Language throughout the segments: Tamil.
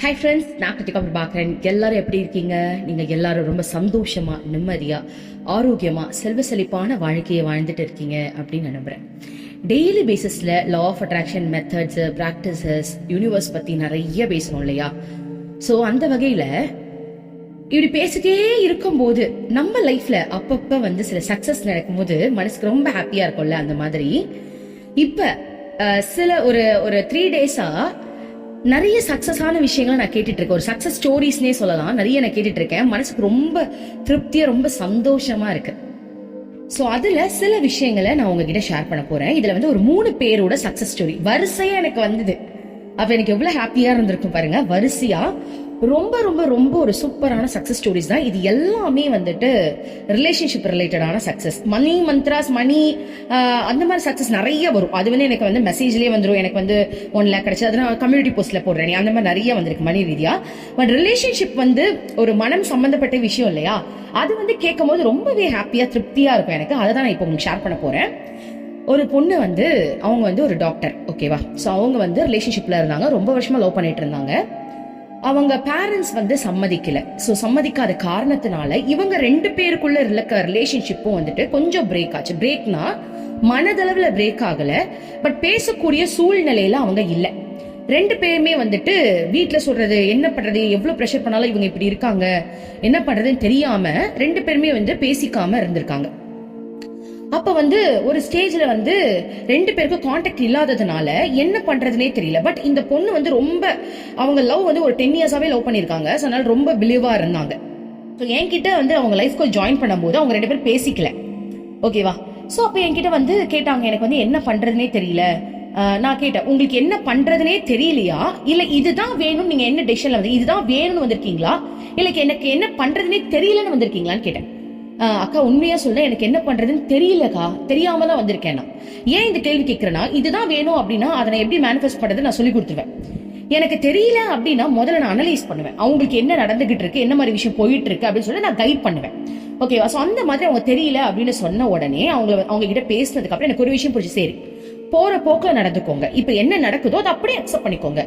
ஹாய் ஃப்ரெண்ட்ஸ், நான் கிருத்திகா பிரபாகரன். எல்லாரும் எப்படி இருக்கீங்க? நீங்கள் எல்லாரும் ரொம்ப சந்தோஷமா, நிம்மதியா, ஆரோக்கியமா, செல்வ செழிப்பான வாழ்க்கையை வாழ்ந்துட்டு இருக்கீங்க அப்படின்னு நான் நம்புறேன். டெய்லி பேசிஸ்ல law of attraction methods, practices, universe பத்தி நிறைய பேசணும் இல்லையா? ஸோ அந்த வகையில இப்படி பேசிட்டே இருக்கும்போது நம்ம லைஃப்ல அப்பப்ப சில சக்சஸ் நடக்கும்போது மனசுக்கு ரொம்ப ஹாப்பியா இருக்கும்ல. அந்த மாதிரி இப்ப சில ஒரு 3 டேஸா நிறைய சக்சஸான விஷயங்களை நான் கேட்டுட்டு இருக்கேன். ஒரு சக்சஸ் ஸ்டோரிஸ்னே சொல்லலாம். நிறைய நான் கேட்டுட்டு இருக்கேன். மனசுக்கு ரொம்ப திருப்தியா, ரொம்ப சந்தோஷமா இருக்கு. சோ அதுல சில விஷயங்களை நான் உங்ககிட்ட ஷேர் பண்ண போறேன். இதுல ஒரு 3 பேரோட சக்சஸ் ஸ்டோரி வரிசையா எனக்கு வந்தது. அப்ப எனக்கு எவ்வளவு ஹாப்பியா இருந்திருக்கும் பாருங்க. வரிசையா ரொம்ப ரொம்ப ரொம்ப ஒரு சூப்பரான சக்சஸ் ஸ்டோரிஸ் தான். இது எல்லாமே ரிலேஷன்ஷிப் ரிலேட்டடான சக்சஸ். மணி மந்த்ராஸ், மணி அந்த மாதிரி சக்சஸ் நிறைய வரும். அது எனக்கு மெசேஜ்லயே வந்துடும். எனக்கு 1 lakh கிடைச்சது, அது நான் கம்யூனிட்டி போஸ்ட்ல போடுறேன். அந்த மாதிரி நிறைய வந்திருக்கு மணி ரீதியா. பட் ரிலேஷன்ஷிப் ஒரு மனம் சம்பந்தப்பட்ட விஷயம் இல்லையா? அது கேட்கும் போது ரொம்பவே ஹாப்பியா, திருப்தியா இருக்கும் எனக்கு. அதை தான் நான் இப்போ உங்களுக்கு ஷேர் பண்ண போறேன். ஒரு பொண்ணு அவங்க ஒரு டாக்டர், ஓகேவா? ஸோ அவங்க ரிலேஷன்ஷிப்ல இருந்தாங்க. ரொம்ப வருஷமா லவ் பண்ணிட்டு இருந்தாங்க. அவங்க பேரண்ட்ஸ் சம்மதிக்கல. ஸோ சம்மதிக்காத காரணத்தினால இவங்க 2 பேருக்குள்ள இருக்க ரிலேஷன்ஷிப்பும் கொஞ்சம் பிரேக் ஆச்சு. பிரேக்னா மனதளவுல பிரேக் ஆகல, பட் பேசக்கூடிய சூழ்நிலையில அவங்க இல்ல. 2 பேருமே வீட்டுல சொல்றது, என்ன பண்றது, எவ்வளவு ப்ரெஷர் பண்ணாலும் இவங்க இப்படி இருக்காங்க, என்ன பண்றதுன்னு தெரியாம 2 பேருமே பேசிக்காம இருந்திருக்காங்க. அப்ப ஒரு ஸ்டேஜ்ல 2 பேருக்கும் கான்டாக்ட் இல்லாததுனால என்ன பண்றதுனே தெரியல. பட் இந்த பொண்ணு ரொம்ப அவங்க லவ் ஒரு 10 இயர்ஸாவே லவ் பண்ணிருக்காங்க. அதனால ரொம்ப பிலீவா இருந்தாங்க. ஸோ என்கிட்ட அவங்க லைஃப்க்கு ஜாயின் பண்ணும்போது அவங்க 2 பேரும் பேசிக்கல, ஓகேவா? ஸோ அப்ப என்கிட்ட கேட்டாங்க, எனக்கு என்ன பண்றதுனே தெரியல. நான் கேட்டேன், உங்களுக்கு என்ன பண்றதுனே தெரியலையா, இல்ல இதுதான் வேணும், நீங்க என்ன டெசிஷன்ல இதுதான் வேணும்னு வந்திருக்கீங்களா, இல்ல எனக்கு என்ன பண்றதுனே தெரியலன்னு வந்திருக்கீங்களான்னு கேட்டேன். அக்கா உண்மையா சொல்ல, எனக்கு என்ன பண்றதுன்னு தெரியலக்கா, தெரியாம தான் வந்திருக்கேன். ஏன் இந்த கேள்வி கேட்கிறேன்னா, இதுதான் வேணும் அப்படின்னா அதை நான் எப்படி மேனிஃபெஸ்ட் பண்றது நான் சொல்லி கொடுத்துருவேன். எனக்கு தெரியல அப்படின்னா முதல்ல நான் அனலைஸ் பண்ணுவேன். அவங்களுக்கு என்ன நடந்துகிட்டு இருக்கு, என்ன மாதிரி விஷயம் போயிட்டு இருக்கு அப்படின்னு சொல்லி நான் கைட் பண்ணுவேன், ஓகேவா? ஸோ அந்த மாதிரி அவங்க தெரியல அப்படின்னு சொன்ன உடனே அவங்க கிட்ட பேசினதுக்கு அப்புறம் எனக்கு ஒரு விஷயம் புரிஞ்சு, சரி போற போக்குல நடந்துக்கோங்க, இப்ப என்ன நடக்குதோ அதை அப்படியே அக்செப்ட் பண்ணிக்கோங்க,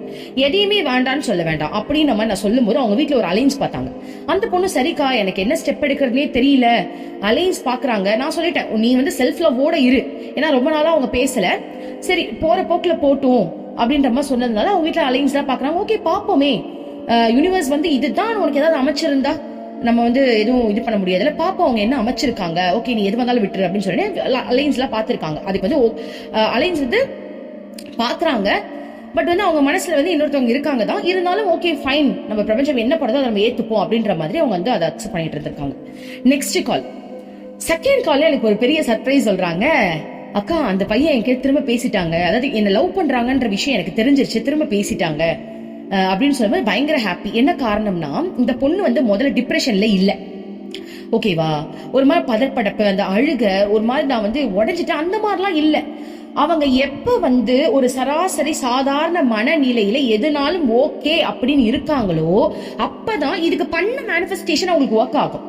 எதையுமே வேண்டான்னு சொல்ல வேண்டாம் அப்படின்னு நான் சொல்லும் போது அவங்க வீட்டுல ஒரு அலைன்ஸ் பார்த்தாங்க. அந்த பொண்ணு, சரிக்கா எனக்கு என்ன ஸ்டெப் எடுக்கிறதுனே தெரியல, அலைன்ஸ் பாக்குறாங்க. நான் சொல்லிட்டேன், நீ செல்ஃப் லவ்வோட இரு, ஏன்னா ரொம்ப நாளா அவங்க பேசல, சரி போற போக்குல போட்டும் அப்படின்ற மாதிரி சொன்னதுனால அவங்க வீட்டுல அலைன்ஸ் தான் பாக்குறாங்க. ஓகே பாப்போமே, யூனிவர்ஸ் இதுதான் உனக்கு ஏதாவது அமைச்சிருந்தா நம்ம எதுவும் இது பண்ண முடியாதுல, பாப்பா அவங்க என்ன அமைச்சிருக்காங்க, ஓகே நீ எது வந்தாலும் விட்டுரு அப்படின்னு சொல்லி அலைன்ஸ் எல்லாம் பாத்துருக்காங்க. அதுக்கு அலைன்ஸ் பாக்குறாங்க. பட் அவங்க மனசுல இன்னொருத்தவங்க இருக்காங்க தான், இருந்தாலும் ஓகே ஃபைன், நம்ம பிரபஞ்சம் என்ன படுதோ அதை நம்ம ஏத்துப்போம் அப்படின்ற மாதிரி அவங்க அதை அக்செப்ட் பண்ணிட்டு இருந்திருக்காங்க. நெக்ஸ்ட் கால், செகண்ட் கால்ல எனக்கு ஒரு பெரிய சர்ப்ரைஸ் சொல்றாங்க. அக்கா அந்த பையன் என்கிட்ட திரும்ப பேசிட்டாங்க, அதாவது என்ன லவ் பண்றாங்கன்ற விஷயம் எனக்கு தெரிஞ்சிருச்சு, திரும்ப பேசிட்டாங்க அப்படின்னு சொல்லும்போது பயங்கர ஹாப்பி. என்ன காரணம்னா, இந்த பொண்ணு முதல்ல டிப்ரெஷன்ல இல்ல, ஓகேவா? ஒரு மாதிரி பதற்படப்பு, அந்த அழுக, ஒரு மாதிரி நான் உடைஞ்சிட்டேன் அந்த மாதிரிலாம் இல்ல. அவங்க எப்ப ஒரு சராசரி சாதாரண மனநிலையில எதுனாலும் ஓகே அப்படின்னு இருக்காங்களோ அப்பதான் இதுக்கு பண்ண மேனிஃபெஸ்டேஷன் அவங்களுக்கு ஒர்க் ஆகும்.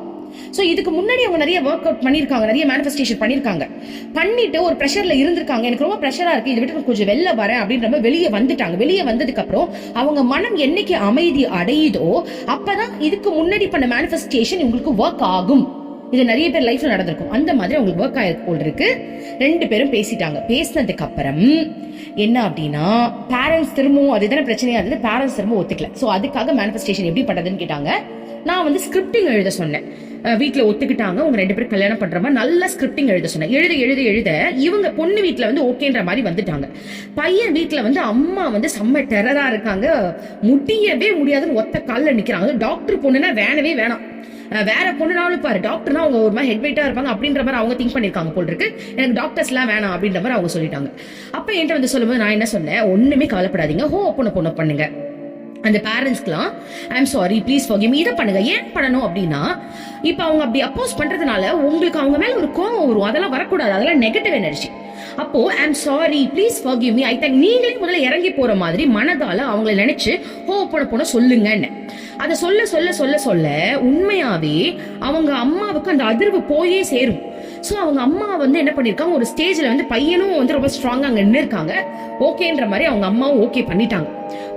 சோ இதுக்கு முன்னாடி அவங்க நிறைய ஒர்க் அவுட் பண்ணிருக்காங்க, நிறைய மேனிஃபெஸ்டேஷன் பண்ணிருக்காங்க, பண்ணிட்டு ஒரு பிரஷர்ல இருந்திருக்காங்க. எனக்கு ரொம்ப பிரஷரா இருக்கு, இதை விட்டு கொஞ்சம் வெளில வரேன் அப்படின்ற வெளியே வந்துட்டாங்க. வெளியே வந்ததுக்கு அப்புறம் அவங்க மனம் என்னைக்கு அமைதி அடையுதோ அப்பதான் இதுக்கு முன்னாடி பண்ண மேனிஃபெஸ்டேஷன் உங்களுக்கு ஒர்க் ஆகும். இது நிறைய பேர் லைஃப்ல நடந்திருக்கும். அந்த மாதிரி அவங்களுக்கு ஒர்க் ஆயிருக்கு போல் இருக்கு. 2 பேரும் பேசிட்டாங்க. பேசினதுக்கு அப்புறம் என்ன அப்படின்னா, பேரண்ட்ஸ் திரும்பவும் அதுதானே பிரச்சனையா இருந்தது, பேரண்ட்ஸ் திரும்ப ஒத்துக்கல. சோ அதுக்காக மேனிஃபெஸ்டேஷன் எப்படி பண்றதுன்னு கேட்டாங்க. நான் ஸ்கிரிப்டிங் எழுத சொன்னேன். வீட்டுல ஒத்துக்கிட்டாங்க. உங்க 2 பேரும் கல்யாணம் பண்ற மாதிரி நல்ல ஸ்கிரிப்டிங் எழுத சொன்னேன். எழுத எழுத எழுத இவங்க பொண்ணு வீட்டுல ஓகேன்ற மாதிரி வந்துட்டாங்க. பையன் வீட்டுல அம்மா செம்ம டெரரா இருக்காங்க, முடியவே முடியாதுன்னு ஒத்த காலில் நிக்கிறாங்க. டாக்டர் பொண்ணுன்னா வேணவே வேணாம், வேற பொண்ணுனாலும் பாரு, டாக்டர்னா அவங்க ஒரு மாதிரி ஹெட் வெயிட்டா இருப்பாங்க அப்படின்ற மாதிரி அவங்க திங்க் பண்ணிருக்காங்க போல் இருக்கு. எனக்கு டாக்டர்ஸ் எல்லாம் வேணாம் அப்படின்ற மாதிரி அவங்க சொல்லிட்டாங்க. அப்ப என்கிட்ட சொல்லும்போது நான் என்ன சொன்னேன், ஒண்ணுமே கவலைப்படாதீங்க, ஹோ பொண்ணு பண்ணுங்க. அந்த பேரண்ட்ஸ்க்குலாம் I am sorry, please forgive me, இதை பண்ணுங்க. ஏன் பண்ணணும் அப்படின்னா, இப்ப அவங்க அப்படி அப்போஸ் பண்றதுனால உங்களுக்கு அவங்க மேல ஒரு கோவம் வரும், அதெல்லாம் வரக்கூடாது, அதெல்லாம் நெகட்டிவ் எனர்ஜி. அப்போ ஐ am sorry, please forgive me, I think நீங்களே முதல்ல இறங்கி போற மாதிரி மனதால அவங்களை நினைச்சு ஹோ போன சொல்லுங்கன்னு அதை சொல்ல சொல்ல சொல்ல சொல்ல உண்மையாவே அவங்க அம்மாவுக்கு அந்த அதிர்வு போயே சேரும். ஸோ அவங்க அம்மா வந்து என்ன பண்ணிருக்காங்க, ஒரு ஸ்டேஜ்ல வந்து பையனும் வந்து ரொம்ப ஸ்ட்ராங்கா அங்க நின்று இருக்காங்க. ஓகேன்ற மாதிரி அவங்க அம்மாவும் ஓகே பண்ணிட்டாங்க.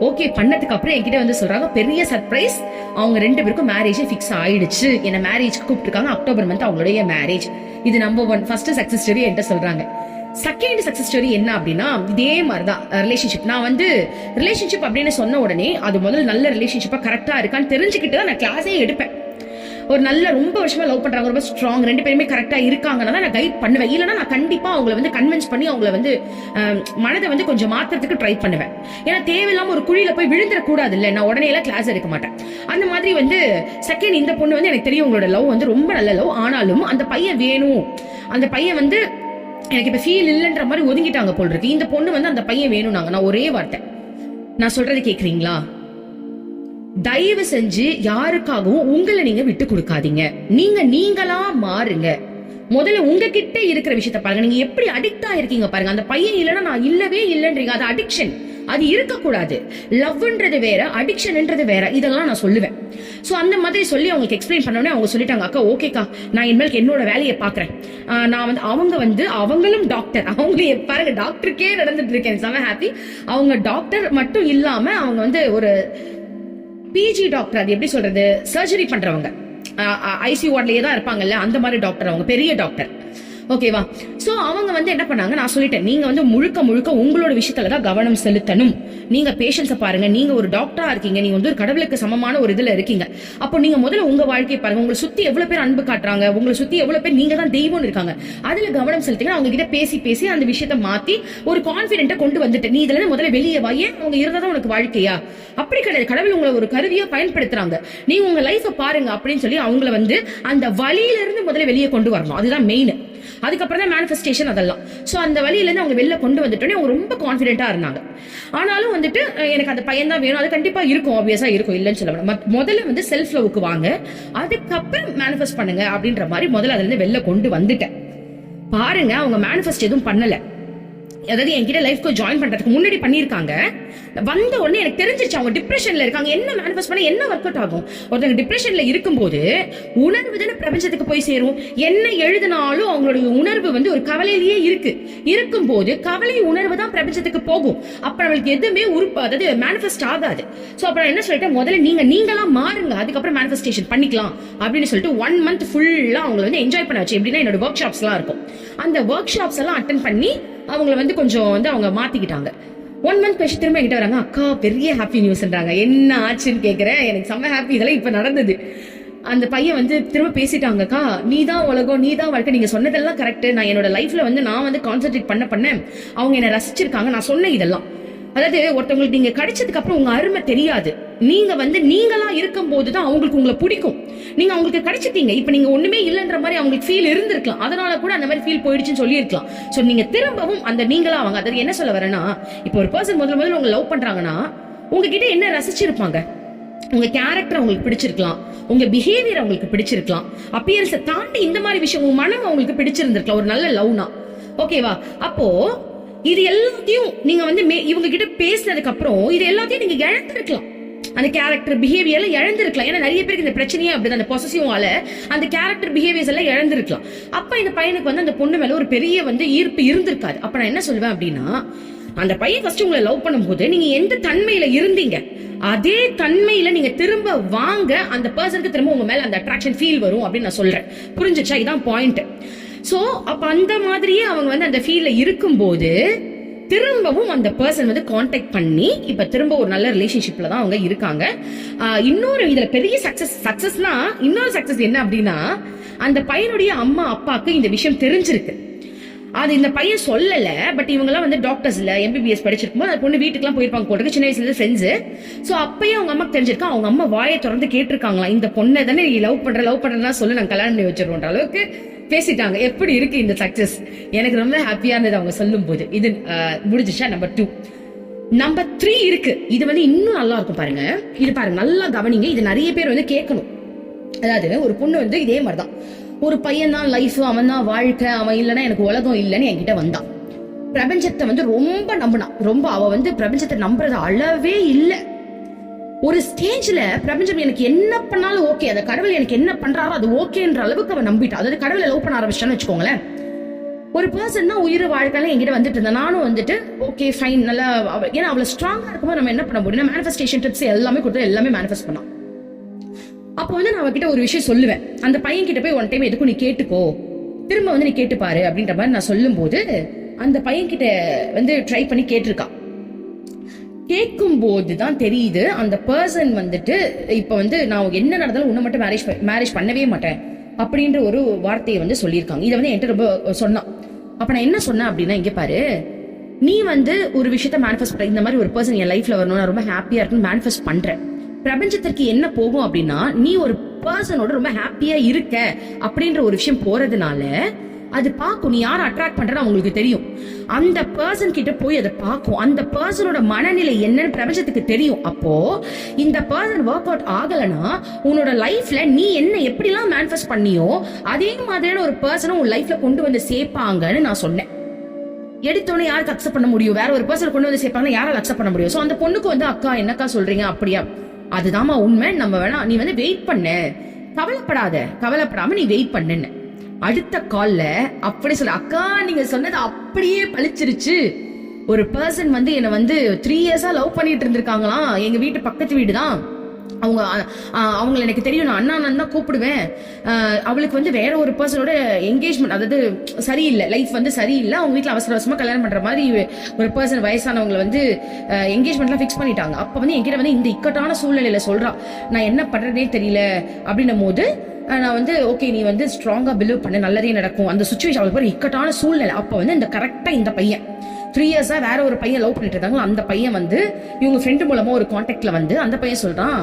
ஓகே பண்ணதுக்கு அப்புறம் என்கிட்ட வந்து சொல்றாங்க, பெரிய சர்ப்ரைஸ், அவங்க 2 பேருக்கும் மேரேஜ் ஃபிக்ஸ் ஆயிடுச்சு. என்ன மேரேஜ்க்கு கூப்பிட்டுருக்காங்க. அக்டோபர் மந்த் அவங்களுடைய மேரேஜ். இது நம்பர் 1 ஃபர்ஸ்ட் சக்சஸ் ஸ்டோரி என்கிட்ட சொல்றாங்க. செகண்ட் சக்சஸ் ஸ்டோரி என்ன அப்படின்னா, இதே மாதிரிதான் ரிலேஷன்ஷிப். நான் வந்து ரிலேஷன்ஷிப் அப்படின்னு சொன்ன உடனே அது முதல்ல நல்ல ரிலேஷன்ஷிப்பா கரெக்டா இருக்கான்னு தெரிஞ்சுக்கிட்டு தான் நான் கிளாஸே எடுப்பேன். ஒரு நல்ல ரொம்ப வருஷமா லவ் பண்றாங்க, ரொம்ப ஸ்ட்ராங், 2 பேருமே கரெக்டா இருக்காங்கன்னா நான் கைட் பண்ணுவேன். இல்லைன்னா நான் கண்டிப்பா அவங்களை வந்து கன்வின்ஸ் பண்ணி அவங்களை வந்து மனதை வந்து கொஞ்சம் மாத்துறதுக்கு ட்ரை பண்ணுவேன். ஏன்னா தேவையில்லாம ஒரு குழியில போய் விழுந்துடக்கூடாது இல்ல, நான் உடனே எல்லாம் கிளாஸ் எடுக்க மாட்டேன். அந்த மாதிரி வந்து செகண்ட் இந்த பொண்ணு வந்து எனக்கு தெரியும் உங்களோட லவ் வந்து ரொம்ப நல்ல லவ், ஆனாலும் அந்த பையன் வேணும், அந்த பையன் வந்து எனக்கு இப்ப ஃபீல் இல்லைன்ற மாதிரி ஒதுங்கிட்டாங்க போல் இருக்கு. இந்த பொண்ணு வந்து அந்த பையன் வேணும்னாங்க. நான் ஒரே வார்த்தை, நான் சொல்றது கேக்குறீங்களா? தயவு செஞ்சு யாருக்காகவும் உங்களை நீங்க விட்டு கொடுக்காதீங்க. நீங்களா மாறுங்க. முதல்ல உங்ககிட்ட இருக்கிற விஷயத்த பாருங்க. நீங்க எப்படி அடிக்ட் ஆயிருக்கீங்க பாருங்க. அந்த பையன் இல்லைன்னா நான் இல்லவே இல்லைன்றீங்க, அது அடிக்ஷன். அது இருக்கக்கூடாது. லவ்ன்றது வேற, அடிக்ஷன்ன்றது வேற. இதெல்லாம் நான் சொல்லுவேன். சோ அந்த மாதிரி சொல்லி அவங்களுக்கு எக்ஸ்பிளைன் பண்ணோடனே அவங்க சொல்லிட்டாங்க, அக்கா ஓகேக்கா, நான் இனிமேல் என்னோட வேலையை பாக்குறேன். நான் வந்து அவங்களும் டாக்டர், அவங்களும் பாருங்க டாக்டருக்கே நடந்துட்டு இருக்கேன். செம ஹாப்பி. அவங்க டாக்டர் மட்டும் இல்லாம அவங்க வந்து ஒரு பிஜி டாக்டர், அது எப்படி சொல்றது, சர்ஜரி பண்றவங்க, ஐசியூ வார்ட்லயே தான் இருப்பாங்கல்ல, அந்த மாதிரி டாக்டர், அவங்க பெரிய டாக்டர். ஓகேவா? சோ அவங்க வந்து என்ன பண்ணாங்க, நான் சொல்லிட்டேன், நீங்க வந்து முழுக்க உங்களோட விஷயத்துலதான் கவனம் செலுத்தணும். நீங்க பேஷன்ஸ பாருங்க. நீங்க ஒரு டாக்டரா இருக்கீங்க, நீங்க வந்து ஒரு கடவுளுக்கு சமமான ஒரு இதுல இருக்கீங்க. அப்போ நீங்க முதல்ல உங்க வாழ்க்கையை பாருங்க. உங்களை சுத்தி எவ்வளவு பேர் அன்பு காட்டுறாங்க, உங்களை சுத்தி எவ்வளவு பேர் நீங்க தான் தெய்வம்னு இருக்காங்க, அதுல கவனம் செலுத்துங்க. அவங்க கிட்ட பேசி அந்த விஷயத்த மாத்தி ஒரு கான்பிடென்ட்டா கொண்டு வந்துட்டு, நீ இதுல முதல்ல வெளியே வா. ஏன் அவங்க இருந்தாதான் உனக்கு வாழ்க்கையா? அப்படி கிடையாது. கடவுள் உங்களை ஒரு கருவியா பயன்படுத்துறாங்க. நீங்க உங்க லைஃப பாருங்க அப்படின்னு சொல்லி அவங்களை வந்து அந்த வழியில இருந்து முதல்ல வெளியே கொண்டு வரணும். அதுதான் மெயின். அதுக்கப்புறம் தான் மேனிஃபெஸ்டேஷன் அதெல்லாம். சோ அந்த வழியில இருந்து அவங்க வெளில கொண்டு வந்துட்டோன்னே அவங்க ரொம்ப கான்பிடென்ட்டா இருந்தாங்க. ஆனாலும் வந்துட்டு எனக்கு அந்த பையன் தான் வேணும், அது கண்டிப்பா இருக்கும், ஆப்வியஸா இருக்கும், இல்லைன்னு சொல்ல. முதல்ல வந்து செல்ஃப் லவ்க்கு வாங்க, அதுக்கப்புறம் மேனிஃபெஸ்ட் பண்ணுங்க அப்படின்ற மாதிரி முதல்ல அதுல இருந்து வெளில கொண்டு வந்துட்டேன். பாருங்க, அவங்க மேனிஃபெஸ்ட் எதுவும் பண்ணல. அதாவது என்கிட்ட லைஃப்க்கு ஜாயின் பண்றதுக்கு முன்னாடி பண்ணிருக்காங்க. வந்த உடனே எனக்கு தெரிஞ்சிருச்சு அவங்க டிப்ரெஷன்ல இருக்காங்க. என்ன மேனிஃபெஸ்ட் பண்ண என்ன ஒர்க் அவுட் ஆகும்? ஒருத்தங்க டிப்ரெஷன்ல இருக்கும்போது உணர்வு தானே பிரபஞ்சத்துக்கு போய் சேரும். என்ன எழுதினாலும் அவங்களுடைய உணர்வு வந்து ஒரு கவலையிலேயே இருக்கும்போது கவலை உணர்வு தான் பிரபஞ்சத்துக்கு போகும். அப்ப நம்மளுக்கு எதுவுமே அதாவது மேனிஃபெஸ்ட் ஆகாது. சோ அப்புறம் என்ன சொல்லிட்டு, முதல்ல நீங்களா மாறுங்க, அதுக்கப்புறம் மேனிஃபெஸ்டேஷன் பண்ணிக்கலாம் அப்படின்னு சொல்லிட்டு 1 month ஃபுல்லா அவங்களை வந்து என்ஜாய் பண்ண வச்சு. எப்படின்னா என்னோட ஒர்க் ஷாப்ஸ் எல்லாம் இருக்கும், அந்த ஒர்க் ஷாப்ஸ் எல்லாம் அட்டென்ட் பண்ணி அவங்களை வந்து கொஞ்சம் வந்து அவங்க மாத்திக்கிட்டாங்க. 1 month கழிச்சு திரும்ப என்கிட்ட வராங்க, அக்கா பெரிய ஹாப்பி நியூஸ்ன்றாங்க. என்ன ஆச்சுன்னு கேக்குறேன். எனக்கு செம்ம ஹாப்பி, இதெல்லாம் இப்ப நடந்தது. அந்த பையன் வந்து திரும்ப பேசிட்டாங்கக்கா, நீதான் உலகம், நீதான் வாழ்க்கை, நீங்க சொன்னதெல்லாம் கரெக்ட். நான் என்னோட லைஃப்ல வந்து நான் வந்து கான்சென்ட்ரேட் பண்ண அவங்க என்ன ரசிச்சிருக்காங்க. நான் சொன்ன இதெல்லாம், அதாவது ஒருத்தவங்களுக்கு நீங்க கிடைச்சதுக்கு அப்புறம் உங்க அருமை தெரியாது. நீங்க வந்து நீங்களா இருக்கும் போதுதான் அவங்களுக்கு உங்களை பிடிக்கும். நீங்க அவங்களுக்கு கிடைச்சிட்டீங்க, இப்ப நீங்க ஒண்ணுமே இல்லைன்ற மாதிரி அவங்களுக்கு ஃபீல் இருந்திருக்கலாம், அதனால கூட அந்த மாதிரி ஃபீல் போயிடுச்சுன்னு சொல்லி இருக்கலாம். சோ நீங்க திரும்பவும் அந்த நீங்களா அவங்க. அதாவது என்ன சொல்ல வரேன்னா, இப்போ ஒரு பர்சன் முதல்ல உங்க லவ் பண்றாங்கன்னா உங்ககிட்ட என்ன ரசிச்சிருப்பாங்க? உங்க கேரக்டர் அவங்களுக்கு பிடிச்சிருக்கலாம், உங்க பிஹேவியர் அவங்களுக்கு பிடிச்சிருக்கலாம், அப்பியரன்ஸை தாண்டி இந்த மாதிரி விஷயம் உங்க மனம் அவங்களுக்கு பிடிச்சிருந்திருக்கலாம், ஒரு நல்ல லவ்னா. ஓகேவா? அப்போ இது எல்லாத்தையும் நீங்க வந்து இவங்க கிட்ட பேசினதுக்கு அப்புறம் இது எல்லாத்தையும் நீங்க இழந்திருக்கலாம். அந்த கேரக்டர் பிஹேவியர்ல இழந்திருக்கலாம். ஏன்னா நிறைய பேருக்கு இந்த பிரச்சனையே அப்படிதான், அந்த பொசசிவால அந்த கேரக்டர் பிஹேவியர்ஸ் எல்லாம் இழந்திருக்கலாம். அப்ப இந்த பையனுக்கு வந்து அந்த பொண்ணு மேல ஒரு பெரிய வந்து ஈர்ப்பு இருந்திருக்காது. அப்ப நான் என்ன சொல்வேன் அப்படின்னா, அந்த பையன் ஃபர்ஸ்ட் உங்களை லவ் பண்ணும்போது நீங்க எந்த தன்மையில இருந்தீங்க, அதே தன்மையில நீங்க திரும்ப வாங்க, அந்த பர்சனுக்கு திரும்ப உங்க மேல அந்த அட்ராக்ஷன் ஃபீல் வரும் அப்படின்னு நான் சொல்றேன். புரிஞ்சுச்சா? இதான் பாயிண்ட். சோ அப்ப அந்த மாதிரியே அவங்க வந்து அந்த ஃபீல்ல இருக்கும்போது திரும்பவும் அந்த பர்சன் வந்து கான்டாக்ட் பண்ணி இப்ப திரும்ப ஒரு நல்ல ரிலேஷன்ஷிப்ல தான் அவங்க இருக்காங்க. இன்னொரு இதுல பெரிய சக்சஸ்னா இன்னொரு சக்சஸ் என்ன அப்படின்னா, அந்த பையனுடைய அம்மா அப்பாக்கு இந்த விஷயம் தெரிஞ்சிருக்கு. அது இந்த பையன் சொல்லல, பட் இவங்க எல்லாம் வந்து டாக்டர்ஸ் இல்ல, எம்பிபிஎஸ் படிச்சிருக்கும் போது அந்த பொண்ணு வீட்டுக்கு எல்லாம் போயிருப்பாங்க போட்டு, சின்ன வயசுல இருந்து ஃப்ரெண்ட்ஸ். சோ அப்பயே அவங்க அம்மாக்கு தெரிஞ்சிருக்கா. அவங்க அம்மா வாயை திறந்து கேட்டிருக்காங்களா, இந்த பொண்ணை தானே நீ லவ் பண்றதா சொல்லு, நாங்க கல்யாணம் பண்ணி வச்சிருவோன்ற அளவுக்கு பேசிட்டாங்க. எப்படி இருக்கு இந்த சக்சஸ்? எனக்கு ரொம்ப ஹாப்பியா இருந்தது அவங்க சொல்லும் போது. இது முடிஞ்சிச்சா? நம்பர் 2. நம்பர் 3 இருக்கு. இது வந்து இன்னும் நல்லா இருக்கும் பாருங்க. இது பாருங்க, நல்லா கவனிங்க. இது நிறைய பேர் வந்து கேட்கணும். அதாவது ஒரு பொண்ணு வந்து இதே மாதிரிதான், ஒரு பையன் தான் லைஃப், அவன் தான் வாழ்க்கை, அவன் இல்லைன்னா எனக்கு உலகம் இல்லைன்னு என்கிட்ட வந்தான். பிரபஞ்சத்தை வந்து ரொம்ப நம்பினான். ரொம்ப அவ வந்து பிரபஞ்சத்தை நம்புறது அளவே இல்லை. ஒரு ஸ்டேஜ்ல பிரபஞ்சம் எனக்கு என்ன பண்ணாலும் ஓகே, அந்த கடவுள் எனக்கு என்ன பண்றாரோ அது ஓகேன்ற அளவுக்கு அவன் நம்பிட்டான். அதாவது கடவுளை லவ் பண்ண ஆரம்பிச்சான்னு வச்சுக்கோங்களேன். ஒரு பர்சன் தான் உயிர் வாழ்க்கையில என்கிட்ட வந்துட்டு இருந்தேன். நானும் வந்துட்டு ஓகே ஃபைன் நல்லா, ஏன்னா அவ்வளவு ஸ்ட்ராங்கா இருக்கும்போது நம்ம என்ன பண்ண முடியும், மேனிஃபெஸ்டேஷன் டிப்ஸ் எல்லாமே கொடுத்து எல்லாமே மேனிஃபெஸ்ட் பண்ணலாம். அப்போ வந்து நான் அவகிட்ட ஒரு விஷயம் சொல்லுவேன், அந்த பையன் கிட்ட போய் ஒன் டைம் எதுக்கும் நீ கேட்டுக்கோ, திரும்ப வந்து நீ கேட்டுப்பாரு அப்படின்ற மாதிரி நான் சொல்லும் போது அந்த பையன் கிட்ட வந்து ட்ரை பண்ணி கேட்டிருக்கான். கேட்கும் போதுதான் தெரியுது அந்த பர்சன் வந்துட்டு இப்ப வந்து நான் என்ன நடந்தாலும் உன்னை மட்டும் மேரேஜ் பண்ணவே மாட்டேன் அப்படின்ற ஒரு வார்த்தையை வந்து சொல்லியிருக்காங்க. இதை வந்து என்கிட்ட ரொம்ப சொன்னான். அப்ப நான் என்ன சொன்னேன் அப்படின்னா, இங்க பாரு, நீ வந்து ஒரு விஷயத்த மேனிஃபெஸ்ட் பண்ண, இந்த மாதிரி ஒரு பர்சன் என் லைஃப்ல வரணும், நான் ரொம்ப ஹாப்பியா இருக்குன்னு மேனிஃபெஸ்ட் பண்றேன். பிரபஞ்சத்திற்கு என்ன போகும் அப்படின்னா, நீ ஒரு பர்சனோட ரொம்ப ஹாப்பியா இருக்க அப்படின்ற ஒரு விஷயம் போறதுனால அது பார்க்கும். நீ யாரை அட்ராக்ட் பண்றன்னு அவங்களுக்கு தெரியும். அந்த பர்சன் கிட்ட போய் அதை பார்க்கும். அந்த பர்சனோட மனநிலை என்னன்னு பிரபஞ்சத்துக்கு தெரியும். அப்போ இந்த பர்சன் ஒர்க் அவுட் ஆகலனா உன்னோட லைஃப்ல நீ என்ன எப்படிலாம் மேனிஃபெஸ்ட் பண்ணியோ அதே மாதிரியான ஒரு பர்சனை உன் லைஃப்ல கொண்டு வந்து சேர்ப்பாங்கன்னு நான் சொன்னேன். எடுத்தோன்னே யாருக்கு அக்செப்ட் பண்ண முடியும்? வேற ஒரு பர்சன் கொண்டு வந்து சேர்ப்பாங்க, யாரால அக்செப்ட் பண்ண முடியும்? சோ அந்த பொண்ணுக்கு வந்து அக்கா என்னக்கா சொல்றீங்க, அப்படியா, அதுதாமா உண்மை, நம்ம வேணா நீ வந்து வெயிட் பண்ண, கவலைப்படாம நீ வெயிட் பண்ணுன்னு. அடுத்த கால்ல அப்படி சொல்ல, அக்கா நீங்க சொன்னது அப்படியே பழிச்சிருச்சு. ஒரு பர்சன் வந்து என்ன வந்து 3 இயர்ஸா லவ் பண்ணிட்டு இருந்திருக்காங்களாம். எங்க வீட்டு பக்கத்து வீடு தான் அவங்களை எனக்கு தெரியும், நான் அண்ணா தான் கூப்பிடுவேன். அவளுக்கு வந்து வேற ஒரு பர்சனோட என்கேஜ்மெண்ட், அதாவது சரியில்லை, லைஃப் வந்து சரியில்லை. அவங்க வீட்டுல அவசர அவசரமா கல்யாணம் பண்ற மாதிரி ஒரு பர்சன் வயசானவங்களை வந்து என்கேஜ்மெண்ட்லாம் ஃபிக்ஸ் பண்ணிட்டாங்க. அப்ப வந்து என்கிட்ட வந்து இந்த இக்கட்டான சூழ்நிலையில சொல்றா, நான் என்ன பண்றதே தெரியல அப்படின்னும் போது நான் வந்து ஓகே நீ வந்து ஸ்ட்ராங்கா பிலீவ் பண்ண, நல்லதே நடக்கும். அந்த சுச்சுவேஷன் அவளுக்கு ஒரு இக்கட்டான சூழ்நிலை. அப்ப வந்து இந்த கரெக்டா இந்த பையன் 3 இயர்ஸா வேற ஒரு பையன் லவ் பண்ணிட்டு இருக்காங்க. அந்த பையன் வந்து இவங்க ஃப்ரெண்டு மூலமா ஒரு கான்டாக்ட்ல வந்து அந்த பையன் சொல்றான்,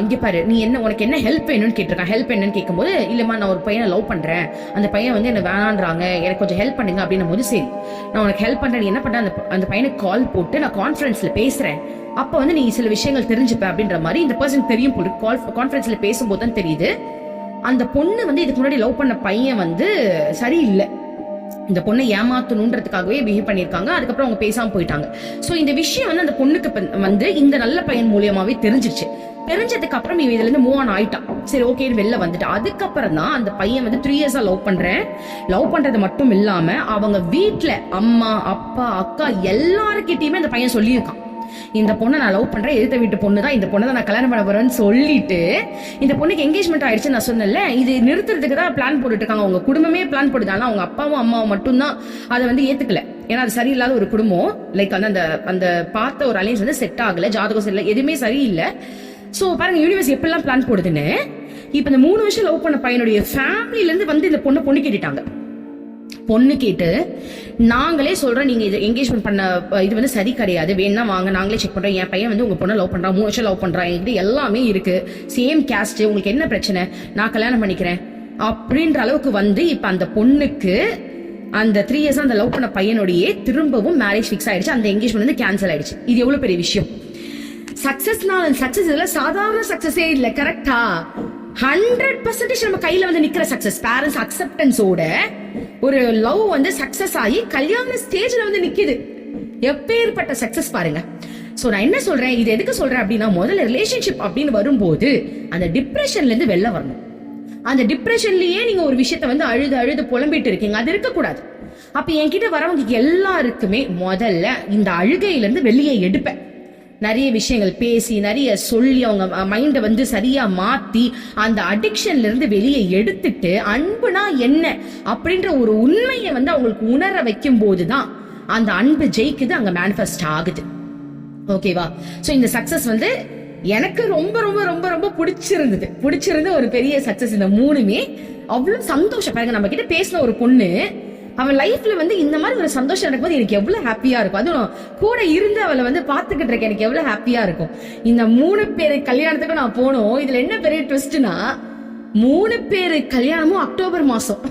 இங்க பாரு, நீ என்ன, உனக்கு என்ன ஹெல்ப் வேணும்னு கேட்டிருக்கான். ஹெல்ப் என்னன்னு கேட்கும்போது, இல்லம்மா நான் ஒரு பையனை லவ் பண்றேன், அந்த பையன் வந்து என்ன வேணான்றாங்க, எனக்கு கொஞ்சம் ஹெல்ப் பண்ணுங்க அப்படின்னும் போது, சரி நான் உனக்கு ஹெல்ப் பண்றேன், நீ என்ன பண்ற, அந்த பையனுக்கு கால் போட்டு நான் கான்ஃபரன்ஸ்ல பேசுறேன், அப்ப வந்து நீ சில விஷயங்கள் தெரிஞ்சுப்ப அப்படின்ற மாதிரி இந்த பர்சன் தெரியும் போல. கான்ஃபரன்ஸ்ல பேசும்போது தான் தெரியுது அந்த பொண்ணு வந்து இதுக்கு முன்னாடி லவ் பண்ண பையன் வந்து சரியில்லை, இந்த பொண்ணை ஏமாத்தணுன்றதுக்காகவே பிஹேவ் பண்ணிருக்காங்க. அதுக்கப்புறம் அவங்க பேசாம போயிட்டாங்க. சோ இந்த விஷயம் வந்து அந்த பொண்ணுக்கு வந்து இந்த நல்ல பையன் மூலியமாவே தெரிஞ்சிருச்சு. தெரிஞ்சதுக்கு அப்புறம் இவ இதுல இருந்து மூவ் ஆன் ஆயிட்டான். சரி ஓகே வெளில வந்துட்டு அதுக்கப்புறம் தான் அந்த பையன் வந்து 3 இயர்ஸா லவ் பண்றது மட்டும் இல்லாம அவங்க வீட்டுல அம்மா அப்பா அக்கா எல்லாருக்கிட்டையுமே அந்த பையன் சொல்லியிருக்கான், இந்த பொண்ணை நான் லவ் பண்றேன், எதிர்த்த வீட்டு பொண்ணு தான், இந்த பொண்ணை தான் நான் கல்யாணம் பண்ண போறேன்னு சொல்லிட்டு இந்த பொண்ணுக்கு என்கேஜ்மெண்ட் ஆயிடுச்சு. நான் சொன்னேன்ல, இது நிறுத்துறதுக்கு தான் பிளான் போட்டுட்டு இருக்காங்க. அவங்க குடும்பமே பிளான் போடுது. ஆனா அவங்க அப்பாவும் அம்மாவும் மட்டும்தான் அதை வந்து ஏத்துக்கல. ஏன்னா அது சரியில்லாத ஒரு குடும்பம். லைக் அந்த பார்த்த ஒரு அலைன்ஸ் வந்து செட் ஆகல, ஜாதகம் சரியில்லை, எதுவுமே சரியில்லை. சோ பாருங்க யூனிவர்ஸ் எப்படிலாம் பிளான் போடுதுன்னு. இப்ப இந்த 3 வருஷம் லவ் பண்ண பையனுடைய ஃபேமிலில இருந்து வந்து இந்த பொண்ணு கேட்டுட்டாங்க. பொண்ணு கேட்டு நாங்களே சொல்றோம், நீங்க இது என்கேஜ்மெண்ட் பண்ண இது வந்து சரி கிடையாது, வேணா வாங்க நாங்களே செக் பண்றோம், என் பையன் வந்து உங்க பொண்ணை லவ் பண்றான், 3 வருஷம் லவ் பண்றான், என்கிட்ட எல்லாமே இருக்கு, சேம் கேஸ்ட், உங்களுக்கு என்ன பிரச்சனை, நான் கல்யாணம் பண்ணிக்கிறேன் அப்படின்ற அளவுக்கு வந்து இப்ப அந்த பொண்ணுக்கு அந்த 3 இயர்ஸ் அந்த லவ் பண்ண பையனுடைய திரும்பவும் மேரேஜ் ஃபிக்ஸ் ஆயிடுச்சு. அந்த என்கேஜ்மெண்ட் வந்து கேன்சல் ஆயிடுச்சு. இது எவ்வளவு பெரிய விஷயம். சக்சஸ் இதுல சாதாரண சக்சஸே இல்ல, கரெக்டா? 100% நம்ம கையில வந்து நிக்கிற சக்சஸ், பேரண்ட்ஸ் அக்செப்டன்ஸோட ஒரு லவ் வந்து சக்சஸ் ஆகி கல்யாண ஸ்டேஜ்ல வந்து நிக்குது. எப்பேற்பட்ட சக்சஸ் பாருங்க. சோ நான் என்ன சொல்றேன், இது எதுக்கு சொல்றேன் அப்படின்னா, முதல்ல ரிலேஷன்ஷிப் அப்படின்னு வரும்போது அந்த டிப்ரெஷன்ல இருந்து வெளில வரணும். அந்த டிப்ரெஷன்லயே நீங்க ஒரு விஷயத்த வந்து அழுது புலம்பிட்டு இருக்கீங்க, அது இருக்கக்கூடாது. அப்ப என்கிட்ட வரவங்க எல்லாருக்குமே முதல்ல இந்த அழுகையில இருந்து வெளியே எடுப்பேன். நிறைய விஷயங்கள் பேசி, நிறைய சொல்லி, அவங்க மைண்டை வந்து சரியா மாத்தி அந்த அடிக்ஷன்ல இருந்து வெளியே எடுத்துட்டு அன்புனா என்ன அப்படின்ற ஒரு உண்மையை வந்து அவங்களுக்கு உணர வைக்கும் போதுதான் அந்த அன்பு ஜெயிக்குது, அங்க மேனிஃபெஸ்ட் ஆகுது. ஓகேவா? சோ இந்த சக்சஸ் வந்து எனக்கு ரொம்ப ரொம்ப ரொம்ப ரொம்ப பிடிச்சிருந்த ஒரு பெரிய சக்சஸ். இந்த 3மே அவ்வளவு சந்தோஷம். பாருங்க, நம்ம கிட்ட பேசின ஒரு பொண்ணு அவன் லைஃப்ல வந்து இந்த மாதிரி ஒரு சந்தோஷம் நடக்கும்போது எனக்கு எவ்வளவு ஹாப்பியா இருக்கும். அதுவும் கூட இருந்து அவளை வந்து பாத்துக்கிட்டு இருக்க எனக்கு எவ்வளவு ஹாப்பியா இருக்கும். இந்த 3 பேரு கல்யாணத்துக்கும் நான் போனோம். இதுல என்ன பெரிய ட்விஸ்ட்னா, 3 பேரு கல்யாணமும் அக்டோபர் மாசம்.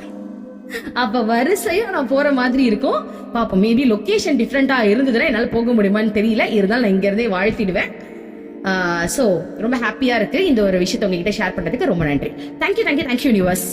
அப்ப வரிசையா நான் போற மாதிரி இருக்கும். பாப்போம், மேபி லொகேஷன் டிஃப்ரெண்டா இருந்ததுன்னா என்னால போக முடியுமான்னு தெரியல. இருந்தாலும் நான் இங்க இருந்தே வாழ்த்திடுவேன். சோ ரொம்ப ஹாப்பியா இருக்கு. இந்த ஒரு விஷயத்தை உங்ககிட்ட ஷேர் பண்றதுக்கு ரொம்ப நன்றி. Thank you universe.